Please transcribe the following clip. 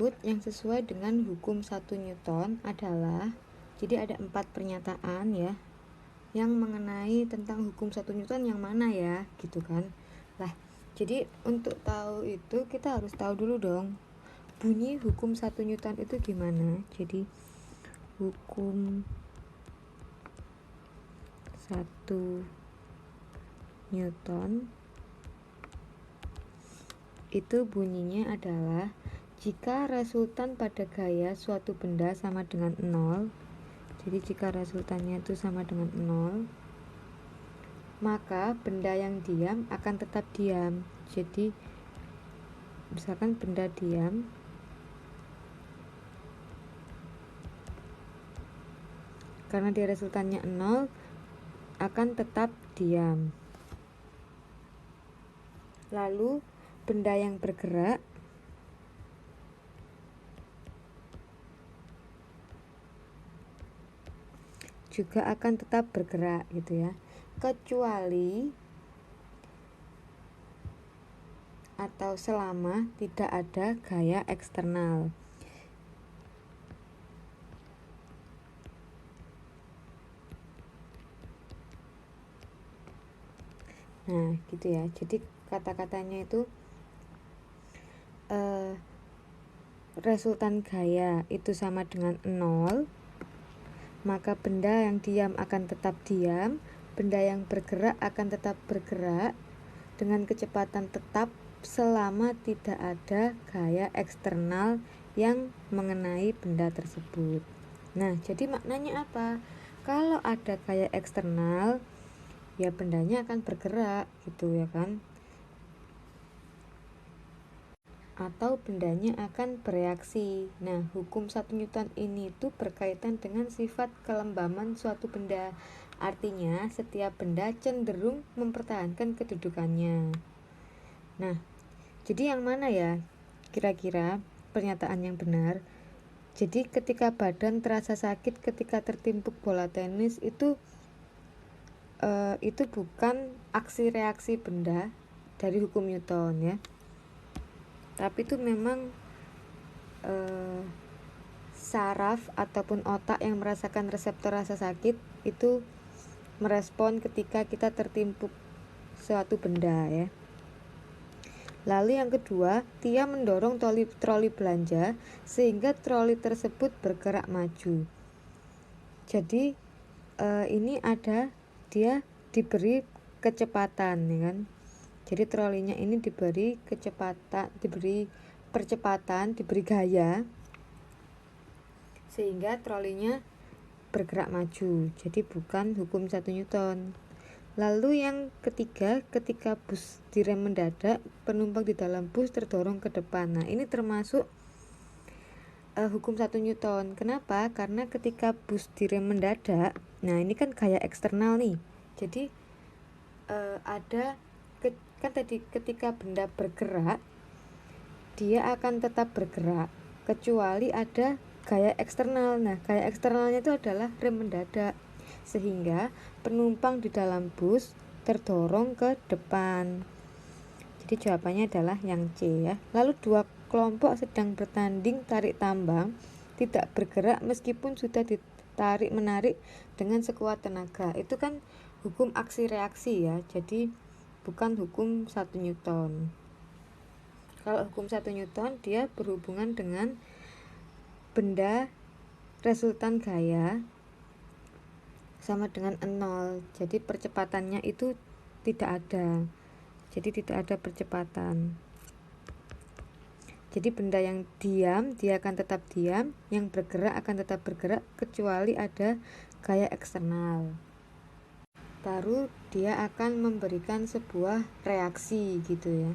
tersebut yang sesuai dengan hukum 1 Newton adalah, jadi ada 4 pernyataan ya, yang mengenai tentang hukum 1 Newton yang mana ya, gitu kan. Lah, jadi untuk tahu itu kita harus tahu dulu dong, bunyi hukum 1 Newton itu gimana. Jadi hukum 1 Newton itu bunyinya adalah jika resultan pada gaya suatu benda sama dengan 0, jadi jika resultannya itu sama dengan 0, maka benda yang diam akan tetap diam. Jadi misalkan benda diam, karena dia resultannya 0, akan tetap diam. Lalu benda yang bergerak juga akan tetap bergerak gitu ya, kecuali atau selama tidak ada gaya eksternal. Nah gitu ya, jadi kata-katanya itu resultan gaya itu sama dengan 0, maka benda yang diam akan tetap diam, benda yang bergerak akan tetap bergerak dengan kecepatan tetap selama tidak ada gaya eksternal yang mengenai benda tersebut. Nah, jadi maknanya apa? Kalau ada gaya eksternal, ya bendanya akan bergerak gitu ya kan, atau bendanya akan bereaksi. Nah, hukum 1 Newton ini tuh berkaitan dengan sifat kelembaman suatu benda. Artinya, setiap benda cenderung mempertahankan kedudukannya. Nah, jadi yang mana ya kira-kira pernyataan yang benar? Jadi ketika badan terasa sakit ketika tertimpuk bola tenis itu bukan aksi reaksi benda dari hukum Newton ya, tapi itu memang saraf ataupun otak yang merasakan reseptor rasa sakit itu merespon ketika kita tertimpuk suatu benda ya. Lalu yang kedua, Tia mendorong troli belanja sehingga troli tersebut bergerak maju. Jadi ini ada dia diberi kecepatan ya kan. Jadi trolinya ini diberi kecepatan, diberi percepatan, diberi gaya sehingga trolinya bergerak maju. Jadi bukan hukum 1 Newton. Lalu yang ketiga, ketika bus direm mendadak, penumpang di dalam bus terdorong ke depan. Nah, ini termasuk hukum 1 Newton. Kenapa? Karena ketika bus direm mendadak, nah ini kan gaya eksternal nih. Jadi kan tadi ketika benda bergerak, dia akan tetap bergerak kecuali ada gaya eksternal. Nah, gaya eksternalnya itu adalah rem mendadak, sehingga penumpang di dalam bus terdorong ke depan. Jadi jawabannya adalah yang C ya. Lalu dua kelompok sedang bertanding tarik tambang tidak bergerak meskipun sudah ditarik menarik dengan sekuat tenaga. Itu kan hukum aksi reaksi ya. Jadi bukan hukum 1 Newton. Kalau hukum 1 Newton dia berhubungan dengan benda resultan gaya sama dengan 0. Jadi percepatannya itu tidak ada. Jadi tidak ada percepatan. Jadi benda yang diam dia akan tetap diam, yang bergerak akan tetap bergerak kecuali ada gaya eksternal. Baru dia akan memberikan sebuah reaksi gitu ya.